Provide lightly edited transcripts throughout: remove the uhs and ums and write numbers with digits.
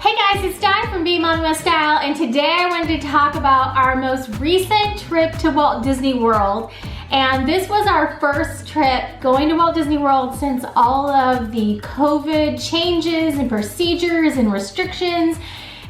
Hey guys, it's Di from BeingMommywithStyle, and today I wanted to talk about our most recent trip to Walt Disney World. And this was our first trip going to Walt Disney World since all of the COVID changes and procedures and restrictions.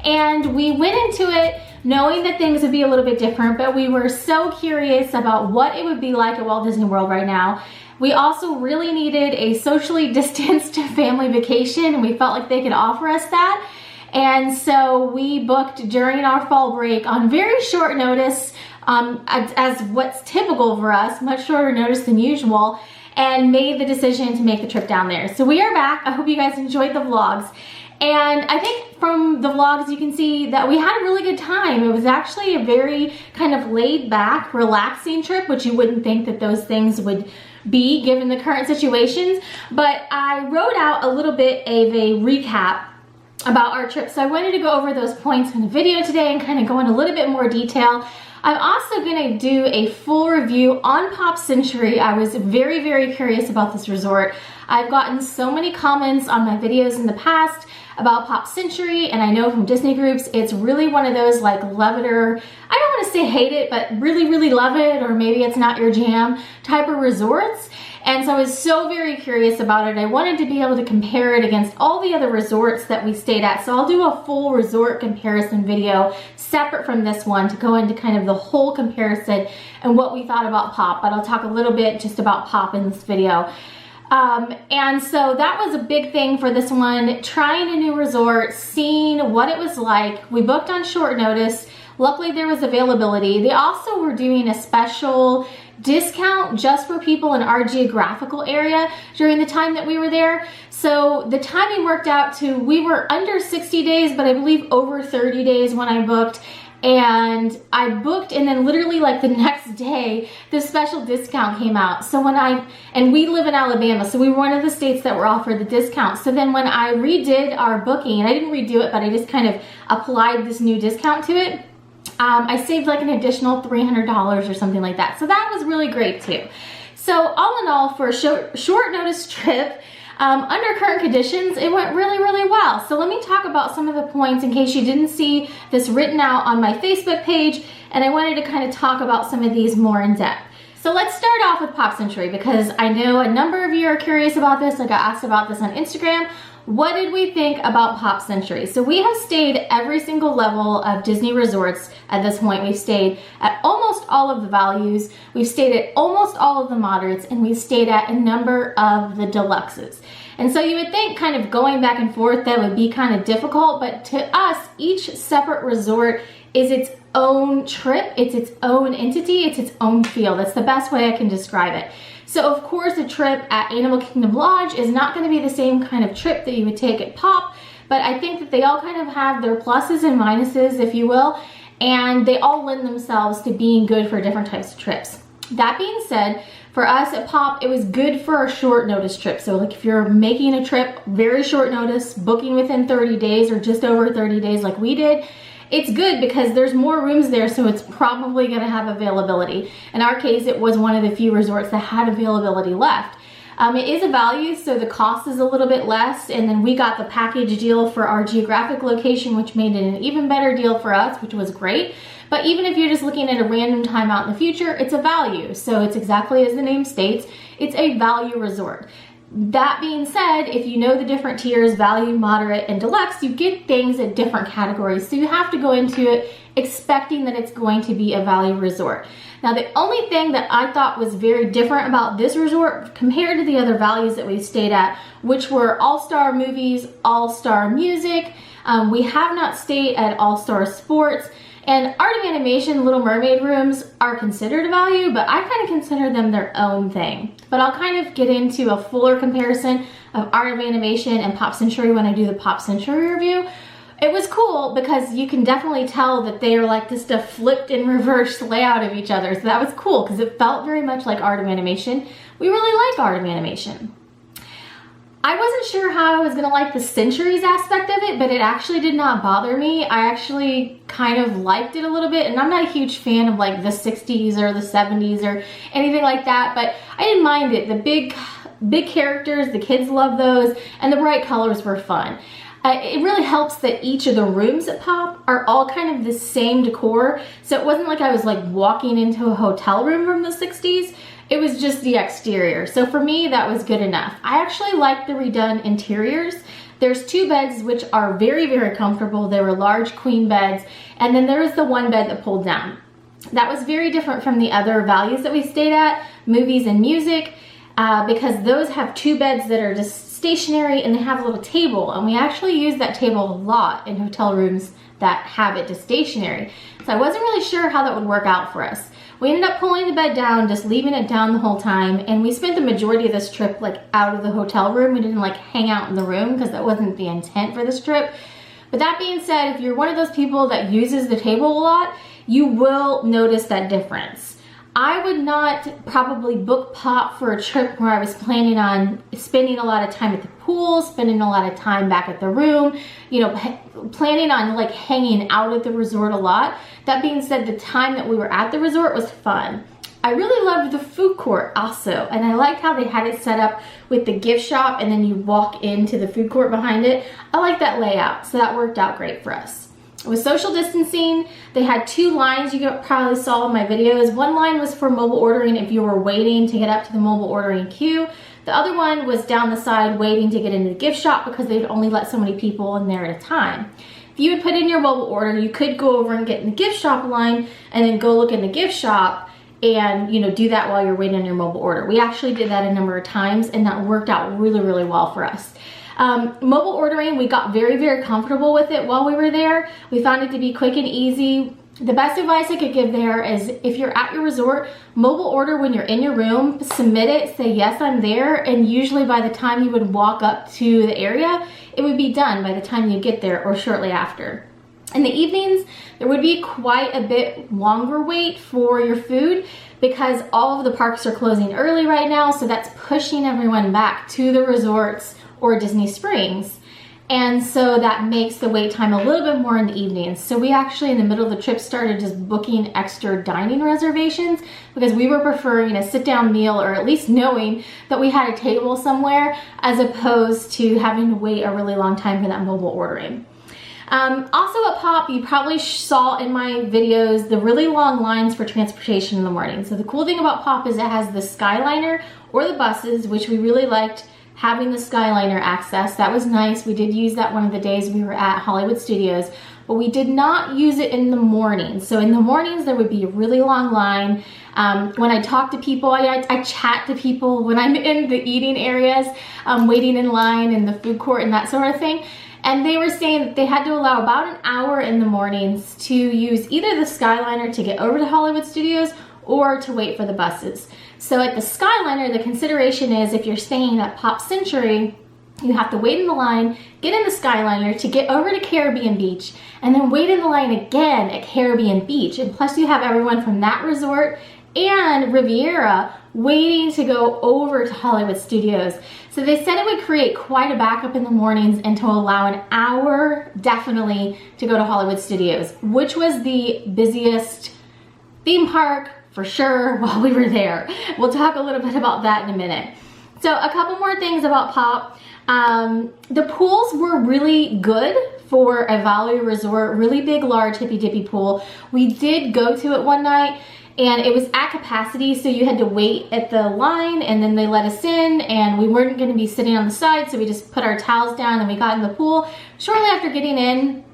And we went into it knowing that things would be a little bit different, but we were so curious about what it would be like at Walt Disney World right now. We also really needed a socially distanced family vacation, and we felt like they could offer us that. And so we booked during our fall break on very short notice, as what's typical for us, much shorter notice than usual, and made the decision to make the trip down there. So we are back. I hope you guys enjoyed the vlogs. And I think from the vlogs you can see that we had a really good time. It was actually a very kind of laid back, relaxing trip, which you wouldn't think that those things would be given the current situations. But I wrote out a little bit of a recap about our trip, so I wanted to go over those points in the video today and kind of go in a little bit more detail. I'm also going to do a full review on Pop Century. I was very, very curious about this resort. I've gotten so many comments on my videos in the past about Pop Century, and I know from Disney groups it's really one of those like love it or, I don't want to say hate it, but really, really love it, or maybe it's not your jam type of resorts. And so I was so very curious about it. I wanted to be able to compare it against all the other resorts that we stayed at. So I'll do a full resort comparison video separate from this one to go into kind of the whole comparison and what we thought about Pop. But I'll talk a little bit just about Pop in this video. And so that was a big thing for this one, trying a new resort, seeing what it was like. We booked on short notice. Luckily there was availability. They also were doing a special discount just for people in our geographical area during the time that we were there. So the timing worked out to, we were under 60 days, but I believe over 30 days when I booked. And I booked, and then literally like the next day, this special discount came out. So and we live in Alabama, so we were one of the states that were offered the discount. So then when I redid our booking, and I didn't redo it, but I just kind of applied this new discount to it, I saved like an additional $300 or something like that. So that was really great too. So all in all, for a short notice trip, under current conditions, it went really, really well. So let me talk about some of the points in case you didn't see this written out on my Facebook page, and I wanted to kind of talk about some of these more in depth. So let's start off with Pop Century, because I know a number of you are curious about this. I got asked about this on Instagram. What did we think about Pop Century? So we have stayed every single level of Disney resorts at this point. We've stayed at almost all of the values, we've stayed at almost all of the moderates, and we've stayed at a number of the deluxes. And so you would think kind of going back and forth that would be kind of difficult, but to us, each separate resort is its own trip, it's its own entity, it's its own feel. That's the best way I can describe it. So of course a trip at Animal Kingdom Lodge is not going to be the same kind of trip that you would take at Pop, but I think that they all kind of have their pluses and minuses, if you will, and they all lend themselves to being good for different types of trips. That being said, for us at Pop, it was good for a short notice trip. So like if you're making a trip, very short notice, booking within 30 days or just over 30 days like we did, it's good because there's more rooms there, so it's probably going to have availability. In our case, it was one of the few resorts that had availability left. It is a value, so the cost is a little bit less, and then we got the package deal for our geographic location, which made it an even better deal for us, which was great. But even if you're just looking at a random time out in the future, it's a value. So it's exactly as the name states, it's a value resort. That being said, if you know the different tiers, value, moderate, and deluxe, you get things at different categories. So you have to go into it expecting that it's going to be a value resort. Now, the only thing that I thought was very different about this resort compared to the other values that we've stayed at, which were all-star movies, all-star music, we have not stayed at all-star sports, and Art of Animation Little Mermaid rooms are considered a value, but I kind of consider them their own thing. But I'll kind of get into a fuller comparison of Art of Animation and Pop Century when I do the Pop Century review. It was cool because you can definitely tell that they are like just a flipped and reversed layout of each other. So that was cool because it felt very much like Art of Animation. We really like Art of Animation. I wasn't sure how I was gonna like the centuries aspect of it, but it actually did not bother me. I actually kind of liked it a little bit, and I'm not a huge fan of like the 60s or the 70s or anything like that, but I didn't mind it. The big characters, the kids love those, and the bright colors were fun. it really helps that each of the rooms at Pop are all kind of the same decor. So it wasn't like I was like walking into a hotel room from the 60s. It was just the exterior. So for me, that was good enough. I actually like the redone interiors. There's 2 beds which are very, very comfortable. They were large queen beds. And then there was the 1 bed that pulled down. That was very different from the other values that we stayed at, movies and music, because those have 2 beds that are just stationary and they have a little table. And we actually use that table a lot in hotel rooms that have it just stationary. So I wasn't really sure how that would work out for us. We ended up pulling the bed down, just leaving it down the whole time, and we spent the majority of this trip like out of the hotel room. We didn't like hang out in the room because that wasn't the intent for this trip. But that being said, if you're one of those people that uses the table a lot, you will notice that difference. I would not probably book Pop for a trip where I was planning on spending a lot of time at the pool, spending a lot of time back at the room, you know, planning on like hanging out at the resort a lot. That being said, the time that we were at the resort was fun. I really loved the food court also, and I liked how they had it set up with the gift shop and then you walk into the food court behind it. I like that layout, so that worked out great for us. With social distancing, they had 2 lines you probably saw in my videos. One line was for mobile ordering if you were waiting to get up to the mobile ordering queue. The other one was down the side waiting to get into the gift shop because they'd only let so many people in there at a time. If you would put in your mobile order, you could go over and get in the gift shop line and then go look in the gift shop and, you know, do that while you're waiting on your mobile order. We actually did that a number of times and that worked out really, really well for us. Mobile ordering, we got very, very comfortable with it while we were there. We found it to be quick and easy. The best advice I could give there is if you're at your resort, mobile order when you're in your room, submit it, say yes, I'm there, and usually by the time you would walk up to the area, it would be done by the time you get there or shortly after. In the evenings, there would be quite a bit longer wait for your food because all of the parks are closing early right now, so that's pushing everyone back to the resorts or Disney Springs. And so that makes the wait time a little bit more in the evenings. So we actually in the middle of the trip started just booking extra dining reservations because we were preferring a sit-down meal, or at least knowing that we had a table somewhere, as opposed to having to wait a really long time for that mobile ordering. Also at Pop, you probably saw in my videos the really long lines for transportation in the morning. So the cool thing about Pop is it has the Skyliner or the buses, which we really liked having the Skyliner access. That was nice. We did use that one of the days we were at Hollywood Studios, but we did not use it in the mornings. So in the mornings, there would be a really long line. When I talk to people, I chat to people when I'm in the eating areas, waiting in line in the food court and that sort of thing. And they were saying that they had to allow about an hour in the mornings to use either the Skyliner to get over to Hollywood Studios or to wait for the buses. So at the Skyliner, the consideration is if you're staying at Pop Century, you have to wait in the line, get in the Skyliner to get over to Caribbean Beach, and then wait in the line again at Caribbean Beach. And plus you have everyone from that resort and Riviera waiting to go over to Hollywood Studios. So they said it would create quite a backup in the mornings and to allow an hour definitely to go to Hollywood Studios, which was the busiest theme park for sure while we were there. We'll talk a little bit about that in a minute. So a couple more things about Pop. The pools were really good for a value resort, really big, large, hippy-dippy pool. We did go to it one night and it was at capacity, so you had to wait at the line and then they let us in and we weren't gonna be sitting on the side, so we just put our towels down and we got in the pool. Shortly after getting in,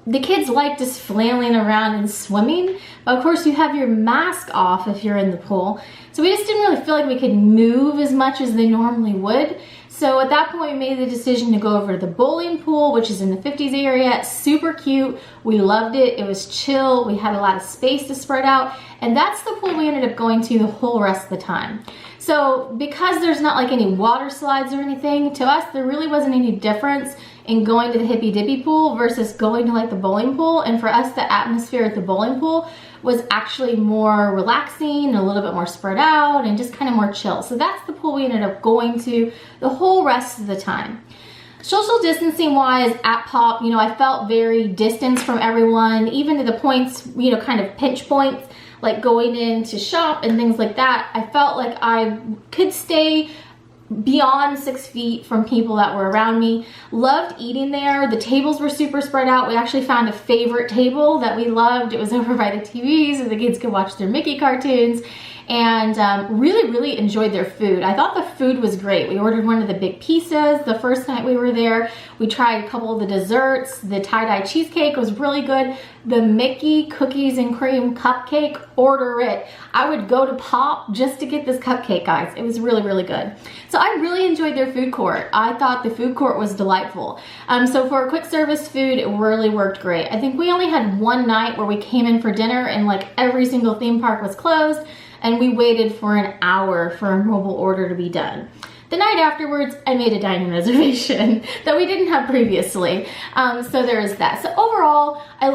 the kids like just flailing around and swimming. But of course you have your mask off if you're in the pool. So we just didn't really feel like we could move as much as they normally would. So at that point we made the decision to go over to the bowling pool, which is in the 50s area. Super cute. We loved it. It was chill. We had a lot of space to spread out. And that's the pool we ended up going to the whole rest of the time. So because there's not like any water slides or anything, to us there really wasn't any difference in going to the hippy dippy pool versus going to like the bowling pool. And for us, the atmosphere at the bowling pool was actually more relaxing and a little bit more spread out and just kind of more chill. So that's the pool we ended up going to the whole rest of the time. Social distancing wise at Pop, you know, I felt very distanced from everyone, even to the points, you know, kind of pinch points, like going in to shop and things like that. I felt like I could stay beyond 6 feet from people that were around me. Loved eating there. The tables were super spread out. We actually found a favorite table that we loved. It was over by the TV so the kids could watch their Mickey cartoons, and really enjoyed their food. I thought the food was great. We ordered one of the big pizzas the first night we were there. We tried a couple of the desserts. The tie-dye cheesecake was really good. The Mickey cookies and cream cupcake, order it. I would go to Pop just to get this cupcake, guys. It was really good. So I really enjoyed their food court. I thought the food court was delightful. So for a quick service food, it really worked great. I think we only had one night where we came in for dinner and like every single theme park was closed, and we waited for an hour for a mobile order to be done. The night afterwards, I made a dining reservation that we didn't have previously. So there is that. So overall, I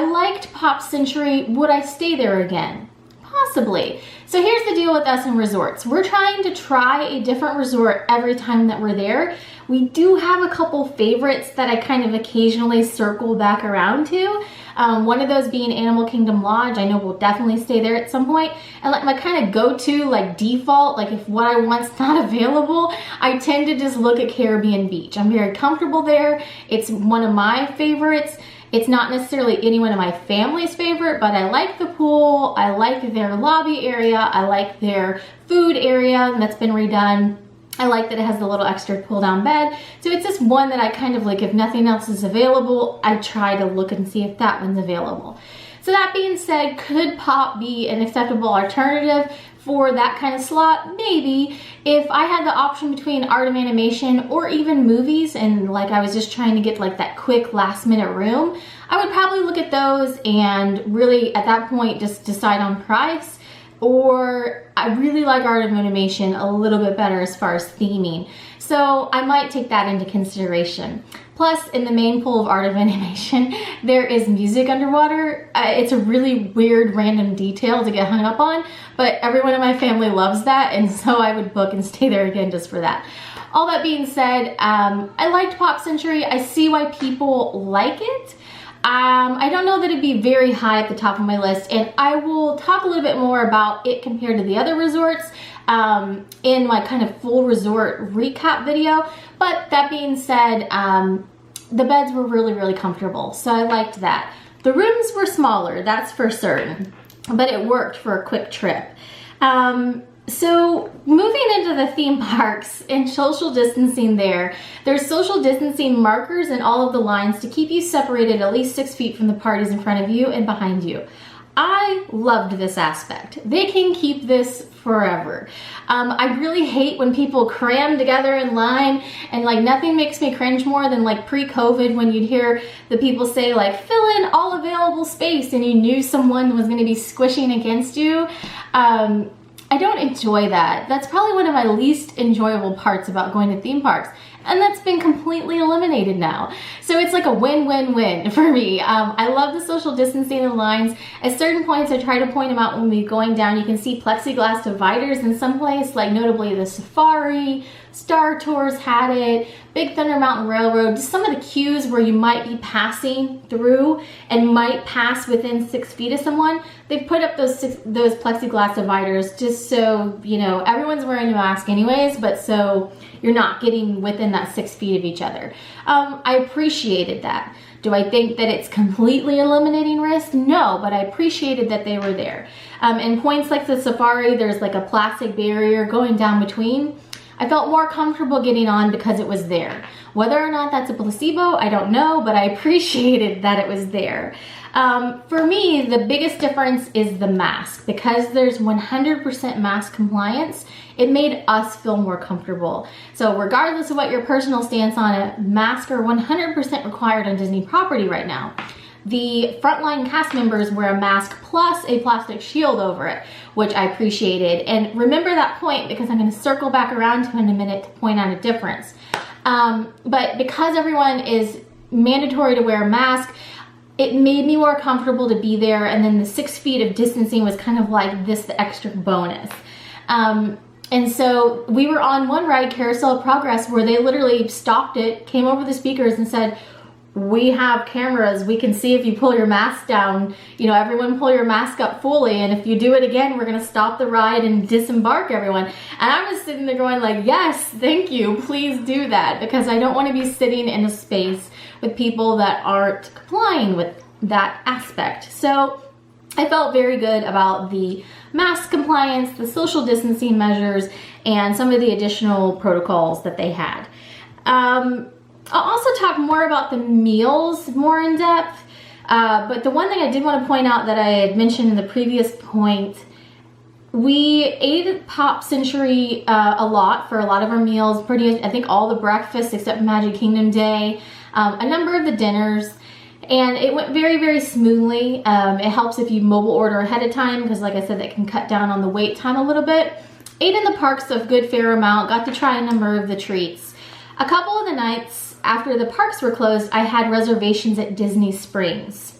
liked Pop Century. Would I stay there again? Possibly. So here's the deal with us in resorts. We're trying to try a different resort every time that we're there. We do have a couple favorites that I kind of occasionally circle back around to. One of those being Animal Kingdom Lodge. I know we'll definitely stay there at some point. And like my kind of go-to, like default, like if what I want's not available, I tend to just look at Caribbean Beach. I'm very comfortable there. It's one of my favorites. It's not necessarily any one of my family's favorite, but I like the pool. I like their lobby area. I like their food area that's been redone. I like that it has the little extra pull down bed. So it's just one that I kind of like, if nothing else is available, I try to look and see if that one's available. So that being said, could Pop be an acceptable alternative for that kind of slot? Maybe. If I had the option between art of animation or even movies, and like I was just trying to get like that quick last minute room, I would probably look at those and really at that point just decide on price. Or I really like art of animation a little bit better as far as theming. So I might take that into consideration. Plus, in the main pool of art of animation, there is music underwater. It's a really weird random detail to get hung up on, but everyone in my family loves that, and so I would book and stay there again just for that. All that being said, I liked Pop Century. I see why people like it. I don't know that it'd be very high at the top of my list, and I will talk a little bit more about it compared to the other resorts in my kind of full resort recap video. But that being said, the beds were really comfortable, so I liked that. The rooms were smaller, that's for certain, but it worked for a quick trip. So moving into the theme parks and social distancing there's social distancing markers in all of the lines to keep you separated at least 6 feet from the parties in front of you and behind you. I loved this aspect. They can keep this forever. I really hate when people cram together in line, and like nothing makes me cringe more than like pre-COVID when you'd hear the people say like fill in all available space and you knew someone was going to be squishing against you. I don't enjoy that. That's probably one of my least enjoyable parts about going to theme parks. And that's been completely eliminated now. So it's like a win-win-win for me. I love the social distancing in lines. At certain points, I try to point them out when we're going down. You can see plexiglass dividers in some place, like notably the Safari, Star Tours had it, Big Thunder Mountain Railroad, just some of the queues where you might be passing through and might pass within 6 feet of someone. They've put up those plexiglass dividers just so, you know, everyone's wearing a mask anyways, but so you're not getting within that 6 feet of each other. I appreciated that. Do I think that it's completely eliminating risk? No, but I appreciated that they were there. And points like the Safari, there's like a plastic barrier going down between. I felt more comfortable getting on because it was there. Whether or not that's a placebo, I don't know, but I appreciated that it was there. For me, the biggest difference is the mask. Because there's 100% mask compliance, it made us feel more comfortable. So regardless of what your personal stance on it, masks are 100% required on Disney property right now. The frontline cast members wear a mask plus a plastic shield over it, which I appreciated. And remember that point because I'm going to circle back around to in a minute to point out a difference. But because everyone is mandatory to wear a mask, it made me more comfortable to be there. And then the 6 feet of distancing was kind of like this extra bonus. And so we were on one ride, Carousel of Progress, where they literally stopped it, came over the speakers and said, we have cameras. We can see if you pull your mask down, you know, everyone pull your mask up fully. And if you do it again, we're gonna stop the ride and disembark everyone. And I was sitting there going like, yes, thank you, please do that. Because I don't wanna be sitting in a space with people that aren't complying with that aspect. So I felt very good about the mask compliance, the social distancing measures, and some of the additional protocols that they had. I'll also talk more about the meals more in depth, but the one thing I did want to point out that I had mentioned in the previous point, we ate at Pop Century a lot for a lot of our meals, I think all the breakfasts except Magic Kingdom Day, a number of the dinners, and it went very, very smoothly. It helps if you mobile order ahead of time because like I said, that can cut down on the wait time a little bit. Ate in the parks a good fair amount, got to try a number of the treats. A couple of the nights after the parks were closed, I had reservations at Disney Springs.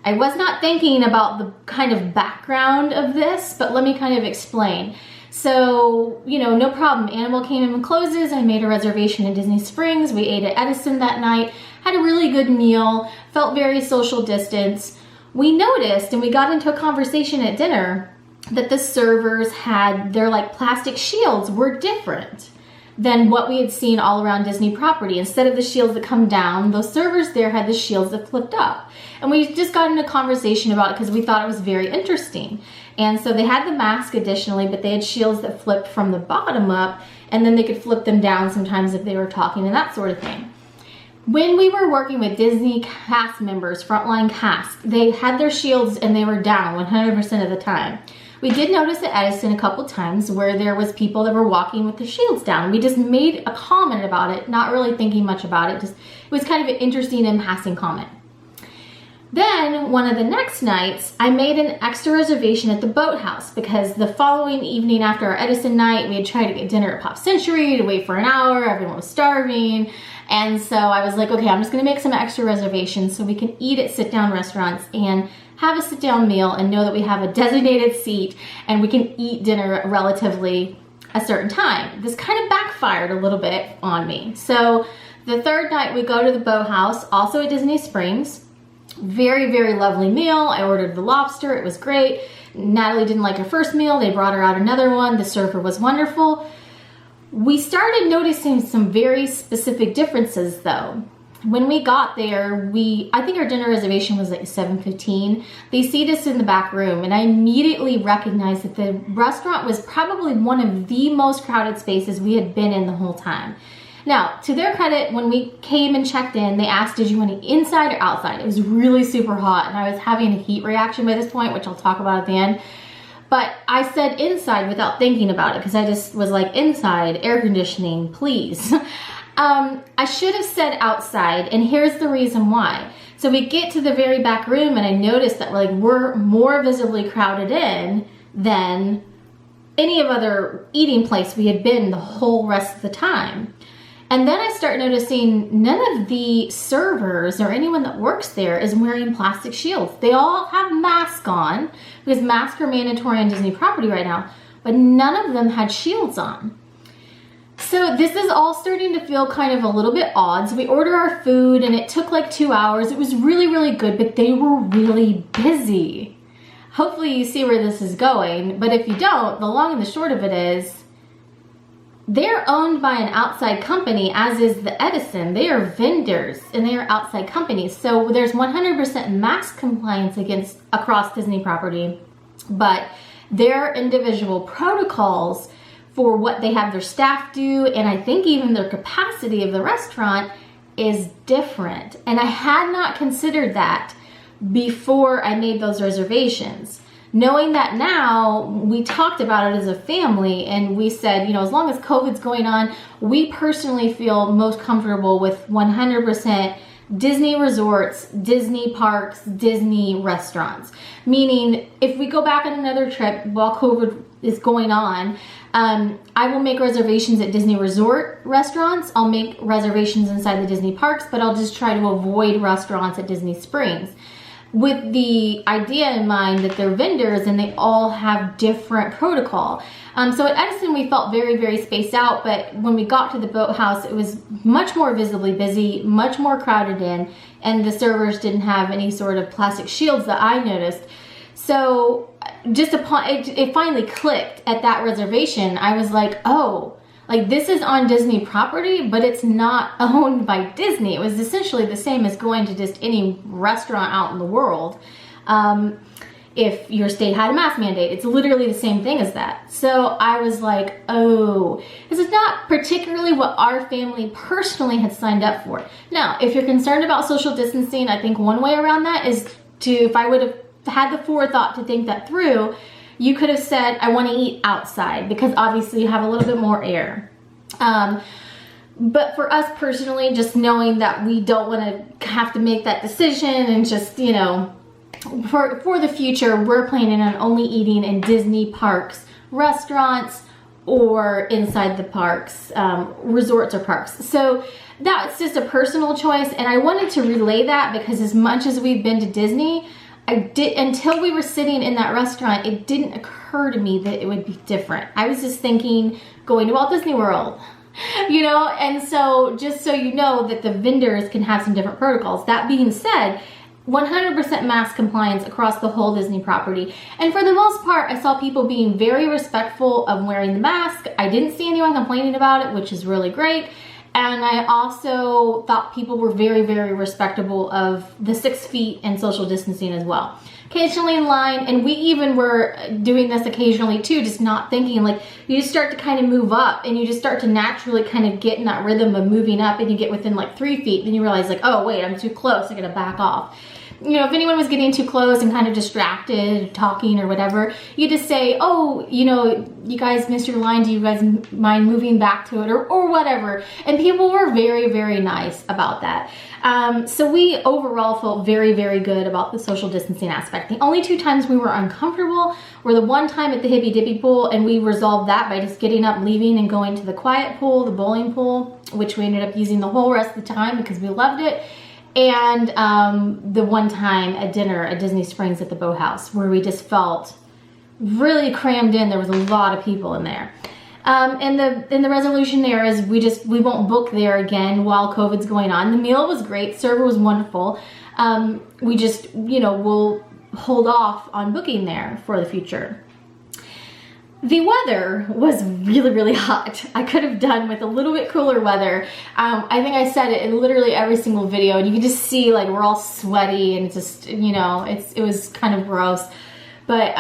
I was not thinking about the kind of background of this, but let me kind of explain. So, you know, no problem. Animal Kingdom closes. I made a reservation at Disney Springs. We ate at Edison that night, had a really good meal, felt very social distance. We noticed, and we got into a conversation at dinner, that the servers had their like plastic shields were different than what we had seen all around Disney property. Instead of the shields that come down, those servers there had the shields that flipped up. And we just got into a conversation about it because we thought it was very interesting. And so they had the mask additionally, but they had shields that flipped from the bottom up, and then they could flip them down sometimes if they were talking and that sort of thing. When we were working with Disney cast members, frontline cast, they had their shields and they were down 100% of the time. We did notice at Edison a couple times where there was people that were walking with the shields down. We just made a comment about it, not really thinking much about it. Just it was kind of an interesting and passing comment. Then one of the next nights, I made an extra reservation at the Boathouse because the following evening after our Edison night, we had tried to get dinner at Pop Century to wait for an hour. Everyone was starving. And so I was like, okay, I'm just gonna make some extra reservations so we can eat at sit-down restaurants and have a sit-down meal and know that we have a designated seat and we can eat dinner at relatively a certain time. This kind of backfired a little bit on me. So the third night we go to the Boathouse, also at Disney Springs. Very, very lovely meal. I ordered the lobster, it was great. Natalie didn't like her first meal, they brought her out another one. The server was wonderful. We started noticing some very specific differences though. When we got there, I think our dinner reservation was like 7:15. They seated us in the back room and I immediately recognized that the restaurant was probably one of the most crowded spaces we had been in the whole time. Now, to their credit, when we came and checked in, they asked, did you want it inside or outside? It was really super hot and I was having a heat reaction by this point, which I'll talk about at the end. But I said inside without thinking about it because I just was like, inside, air conditioning, please. I should have said outside, and here's the reason why. So we get to the very back room and I noticed that like we're more visibly crowded in than any of other eating place we had been the whole rest of the time. And then I start noticing none of the servers or anyone that works there is wearing plastic shields. They all have masks on because masks are mandatory on Disney property right now, but none of them had shields on. So this is all starting to feel kind of a little bit odd. So we order our food and it took like 2 hours. It was really, really good, but they were really busy. Hopefully you see where this is going, but if you don't, the long and the short of it is they're owned by an outside company, as is the Edison. They are vendors and they are outside companies. So there's 100% mask compliance across Disney property, but their individual protocols for what they have their staff do, and I think even their capacity of the restaurant is different. And I had not considered that before I made those reservations. Knowing that now, we talked about it as a family and we said, you know, as long as COVID's going on, we personally feel most comfortable with 100% Disney resorts, Disney parks, Disney restaurants. Meaning, if we go back on another trip while COVID is going on, I will make reservations at Disney resort restaurants. I'll make reservations inside the Disney parks, but I'll just try to avoid restaurants at Disney Springs. with the idea in mind that they're vendors and they all have different protocol. So at Edison, we felt very, very spaced out, but when we got to the Boathouse, it was much more visibly busy, much more crowded in, and the servers didn't have any sort of plastic shields that I noticed. So just upon, it finally clicked at that reservation. I was like, oh, like this is on Disney property, but it's not owned by Disney. It was essentially the same as going to just any restaurant out in the world. If your state had a mask mandate, it's literally the same thing as that. So I was like, oh, this is not particularly what our family personally had signed up for. Now, if you're concerned about social distancing, I think one way around that is to, if I would have had the forethought to think that through, you could have said, I want to eat outside, because obviously you have a little bit more air. But for us personally, just knowing that we don't want to have to make that decision, and just, you know, for the future, we're planning on only eating in Disney parks, restaurants, or inside the parks, resorts or parks. So that's just a personal choice, and I wanted to relay that because as much as we've been to Disney, until we were sitting in that restaurant, it didn't occur to me that it would be different. I was just thinking going to Walt Disney World, you know, and so just so you know that the vendors can have some different protocols. That being said, 100% mask compliance across the whole Disney property. And for the most part, I saw people being very respectful of wearing the mask. I didn't see anyone complaining about it, which is really great. And I also thought people were very, very respectable of the 6 feet and social distancing as well. Occasionally in line, and we even were doing this occasionally too, just not thinking, like, you just start to kind of move up and you just start to naturally kind of get in that rhythm of moving up, and you get within like 3 feet, then you realize like, oh wait, I'm too close, I gotta back off. You know, if anyone was getting too close and kind of distracted, talking or whatever, you just say, oh, you know, you guys missed your line, do you guys mind moving back to it, or whatever. And people were very, very nice about that. So we overall felt very, very good about the social distancing aspect. The only 2 times we were uncomfortable were the one time at the Hippy Dippy pool, and we resolved that by just getting up, leaving, and going to the quiet pool, the bowling pool, which we ended up using the whole rest of the time because we loved it. And the one time at dinner at Disney Springs at the Boathouse, where we just felt really crammed in. There was a lot of people in there. And the resolution there is we won't book there again while COVID's going on. The meal was great. Server was wonderful. We just, you know, we'll hold off on booking there for the future. The weather was really, really hot. I could have done with a little bit cooler weather. I think I said it in literally every single video, and you can just see like we're all sweaty and it's just, you know, it was kind of gross. But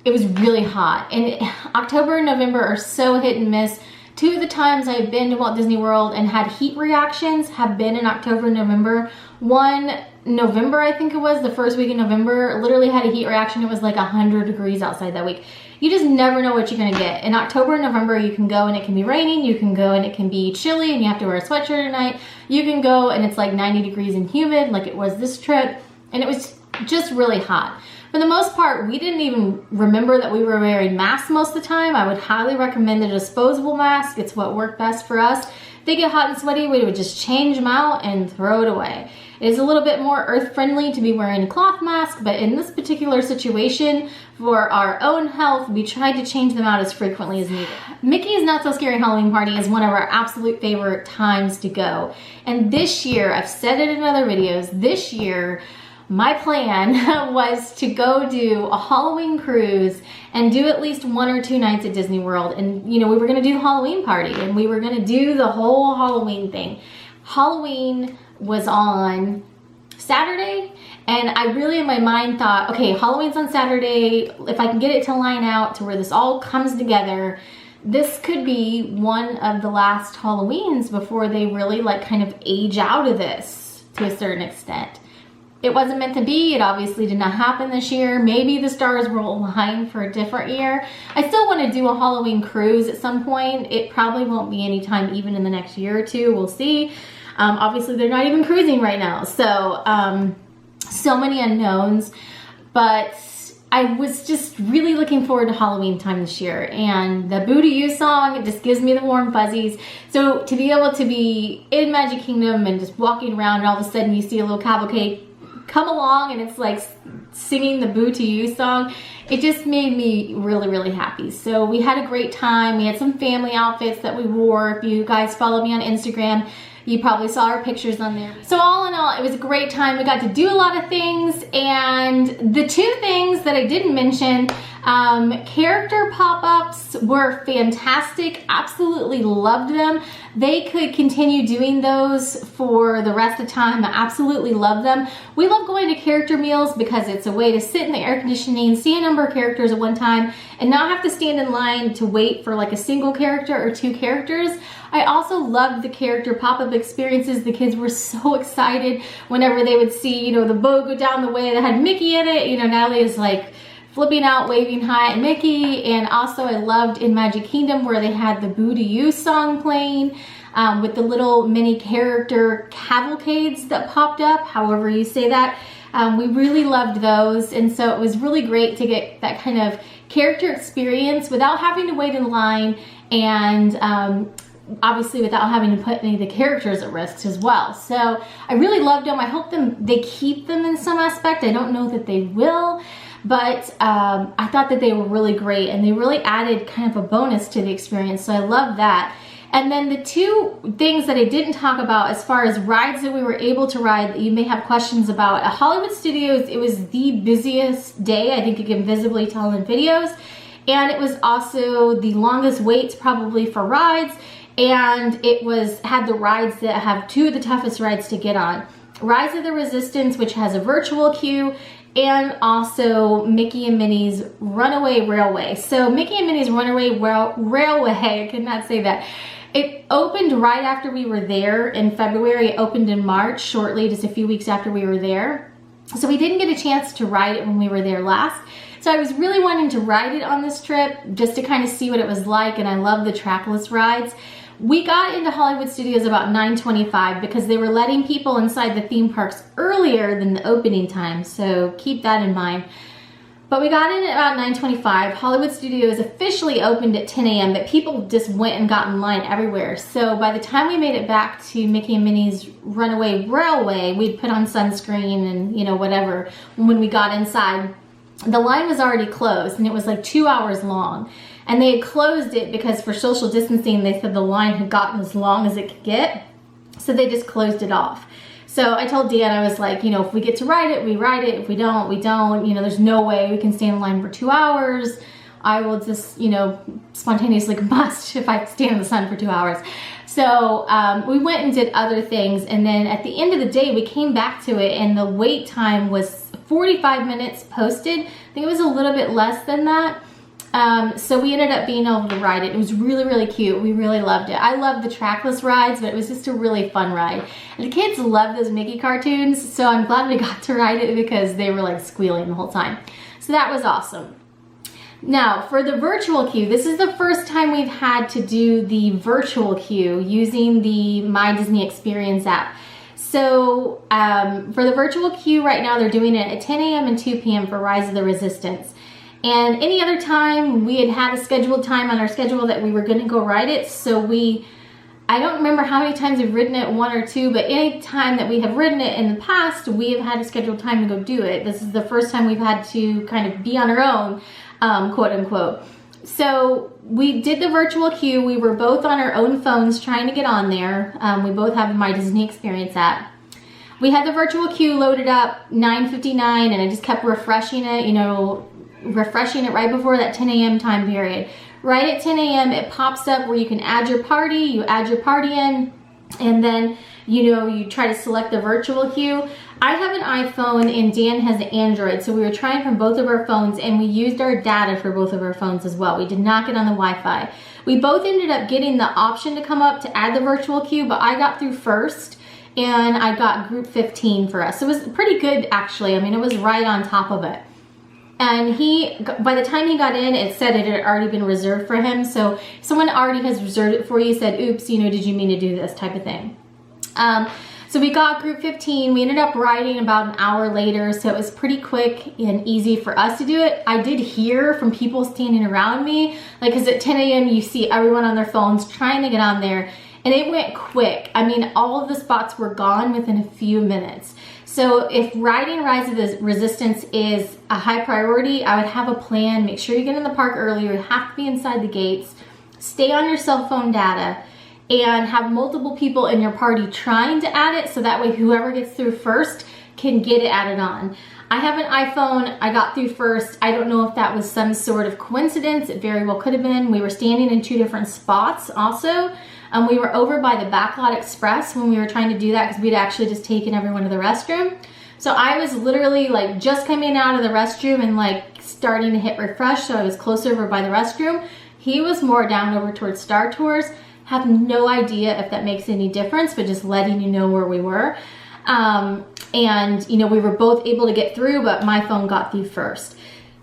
it was really hot. And October and November are so hit and miss. 2 of the times I've been to Walt Disney World and had heat reactions have been in October and November. One, November, I think it was, the first week in November, literally had a heat reaction. It was like 100 degrees outside that week. You just never know what you're gonna get. In October and November, you can go and it can be raining, you can go and it can be chilly and you have to wear a sweatshirt at night. You can go and it's like 90 degrees and humid like it was this trip, and it was just really hot. For the most part, we didn't even remember that we were wearing masks most of the time. I would highly recommend a disposable mask. It's what worked best for us. If they get hot and sweaty, we would just change them out and throw it away. It is a little bit more earth-friendly to be wearing a cloth mask, but in this particular situation, for our own health, we tried to change them out as frequently as needed. Mickey's Not So Scary Halloween Party is one of our absolute favorite times to go. And this year, I've said it in other videos, this year, my plan was to go do a Halloween cruise and do at least 1 or 2 nights at Disney World. And, you know, we were gonna do the Halloween party and we were gonna do the whole Halloween thing. Halloween was on Saturday, and I really in my mind thought, okay, Halloween's on Saturday. If I can get it to line out to where this all comes together, this could be one of the last Halloweens before they really like kind of age out of this to a certain extent. It wasn't meant to be. It obviously did not happen this year. Maybe the stars will align for a different year. I still want to do a Halloween cruise at some point. It probably won't be anytime even in the next year or 2. We'll see. Obviously, they're not even cruising right now. So, so many unknowns. But I was just really looking forward to Halloween time this year. And the Boo to You song, it just gives me the warm fuzzies. So to be able to be in Magic Kingdom and just walking around and all of a sudden you see a little cavalcade come along and it's like singing the Boo to You song, it just made me really, really happy. So we had a great time. We had some family outfits that we wore. If you guys follow me on Instagram, you probably saw our pictures on there. So all in all, it was a great time. We got to do a lot of things, and the two things that I didn't mention, character pop-ups were fantastic. Absolutely loved them. They could continue doing those for the rest of the time. I absolutely love them. We love going to character meals because it's a way to sit in the air conditioning, see a number of characters at one time, and not have to stand in line to wait for like a single character or two characters. I also loved the character pop-up experiences. The kids were so excited whenever they would see, you know, the boat go down the way that had Mickey in it. You know, Natalie is like flipping out, waving hi at Mickey. And also I loved in Magic Kingdom where they had the Boo to You song playing with the little mini character cavalcades that popped up, however you say that. We really loved those. And so it was really great to get that kind of character experience without having to wait in line, and obviously without having to put any of the characters at risk as well. So I really loved them. I hope they keep them in some aspect. I don't know that they will, but I thought that they were really great, and they really added kind of a bonus to the experience. So I love that. And then the two things that I didn't talk about as far as rides that we were able to ride that you may have questions about. At Hollywood Studios, it was the busiest day. I think you can visibly tell in videos. And it was also the longest waits probably for rides. And it had the rides that have two of the toughest rides to get on. Rise of the Resistance, which has a virtual queue, and also Mickey and Minnie's Runaway Railway. So Mickey and Minnie's Runaway Railway, I could not say that. It opened right after we were there in February. It opened in March, shortly, just a few weeks after we were there. So we didn't get a chance to ride it when we were there last. So I was really wanting to ride it on this trip just to kind of see what it was like, and I love the trackless rides. We got into Hollywood Studios about 9:25 because they were letting people inside the theme parks earlier than the opening time, so keep that in mind. But we got in at about 9:25. Hollywood Studios officially opened at 10 a.m., but people just went and got in line everywhere. So by the time we made it back to Mickey and Minnie's Runaway Railway, we'd put on sunscreen and, you know, whatever. When we got inside, the line was already closed, and it was like 2 hours long. And they had closed it because for social distancing, they said the line had gotten as long as it could get. So they just closed it off. So I told Dan, I was like, you know, if we get to ride it, we ride it. If we don't, we don't. You know, there's no way we can stay in line for 2 hours. I will just, you know, spontaneously combust if I stand in the sun for 2 hours. So we went and did other things. And then at the end of the day, we came back to it, and the wait time was 45 minutes posted. I think it was a little bit less than that. So we ended up being able to ride it. It was really, really cute. We really loved it. I love the trackless rides, but it was just a really fun ride. And the kids love those Mickey cartoons, so I'm glad we got to ride it because they were like squealing the whole time. So that was awesome. Now, for the virtual queue, this is the first time we've had to do the virtual queue using the My Disney Experience app. So for the virtual queue right now, they're doing it at 10 a.m. and 2 p.m. for Rise of the Resistance. And any other time, we had a scheduled time on our schedule that we were going to go ride it. So I don't remember how many times we've ridden it, one or two, but any time that we have ridden it in the past, we have had a scheduled time to go do it. This is the first time we've had to kind of be on our own, quote unquote. So we did the virtual queue. We were both on our own phones trying to get on there. We both have the My Disney Experience app. We had the virtual queue loaded up 9:59, and I just kept refreshing it, you know, refreshing it right before that 10 a.m. time period. Right at 10 a.m. it pops up where you can add your party. You add your party in, and then, you know, you try to select the virtual queue. I have an iPhone and Dan has an Android, so we were trying from both of our phones, and we used our data for both of our phones as well. We did not get on the Wi-Fi. We both ended up getting the option to come up to add the virtual queue, but I got through first, and I got group 15 for us. So it was pretty good, actually. I mean, it was right on top of it. And by the time he got in, it said it had already been reserved for him. So someone already has reserved it for you, said, oops, you know, did you mean to do this type of thing? So we got group 15. We ended up riding about an hour later, so it was pretty quick and easy for us to do it. I did hear from people standing around me, like, because at 10 a.m. you see everyone on their phones trying to get on there. and it went quick. I mean, all of the spots were gone within a few minutes. So if riding Rise of the Resistance is a high priority, I would have a plan. Make sure you get in the park earlier. You have to be inside the gates. Stay on your cell phone data and have multiple people in your party trying to add it, so that way whoever gets through first can get it added on. I have an iPhone. I got through first. I don't know if that was some sort of coincidence. It very well could have been. We were standing in 2 different spots also. We were over by the Backlot Express when we were trying to do that because we'd actually just taken everyone to the restroom. So I was literally like just coming out of the restroom and like starting to hit refresh, so I was close over by the restroom. He was more down over towards Star Tours. Have no idea if that makes any difference, but just letting you know where we were. And you know, we were both able to get through, but my phone got through first.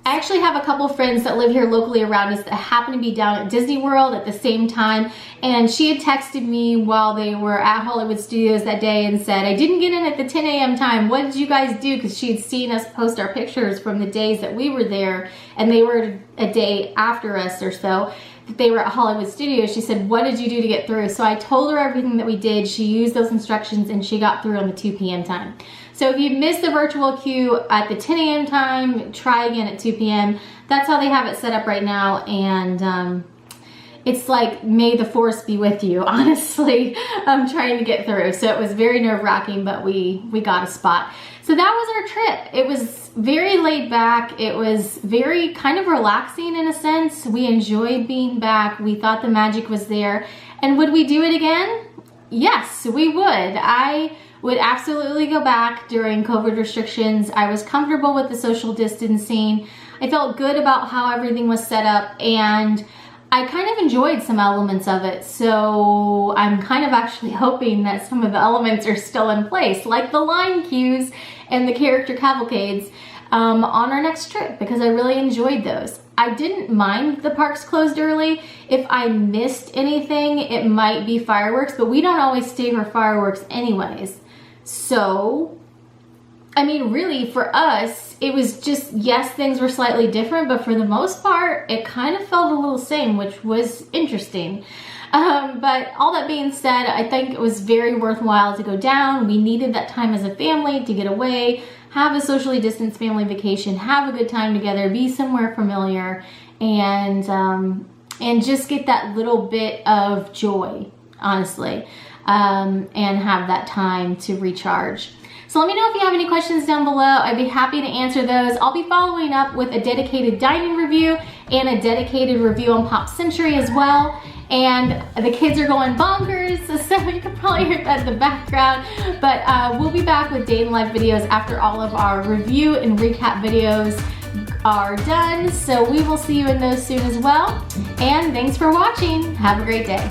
I actually have a couple friends that live here locally around us that happen to be down at Disney World at the same time, and she had texted me while they were at Hollywood Studios that day and said, I didn't get in at the 10 a.m. time. What did you guys do? Because she had seen us post our pictures from the days that we were there, and they were a day after us or so. They were at Hollywood Studios. She said, what did you do to get through? So I told her everything that we did. She used those instructions and she got through on the 2 p.m. time. So if you missed the virtual queue at the 10 a.m. time, try again at 2 p.m. That's how they have it set up right now. And it's like, may the force be with you, honestly. I'm trying to get through. So it was very nerve-wracking, but we got a spot. So that was our trip. It was very laid back. It was very kind of relaxing in a sense. We enjoyed being back. We thought the magic was there. And would we do it again? Yes, we would. I would absolutely go back during COVID restrictions. I was comfortable with the social distancing. I felt good about how everything was set up, and I kind of enjoyed some elements of it. So I'm kind of actually hoping that some of the elements are still in place, like the line queues and the character cavalcades on our next trip, because I really enjoyed those. I didn't mind the parks closed early. If I missed anything, it might be fireworks, but we don't always stay for fireworks anyways. So, I mean, really for us, it was just, yes, things were slightly different, but for the most part, it kind of felt a little same, which was interesting. But all that being said, I think it was very worthwhile to go down. We needed that time as a family to get away, have a socially distanced family vacation, have a good time together, be somewhere familiar, and just get that little bit of joy, honestly, and have that time to recharge. So let me know if you have any questions down below. I'd be happy to answer those. I'll be following up with a dedicated dining review and a dedicated review on Pop Century as well. And the kids are going bonkers, so you can probably hear that in the background. But we'll be back with day in life videos after all of our review and recap videos are done. So we will see you in those soon as well. And thanks for watching. Have a great day.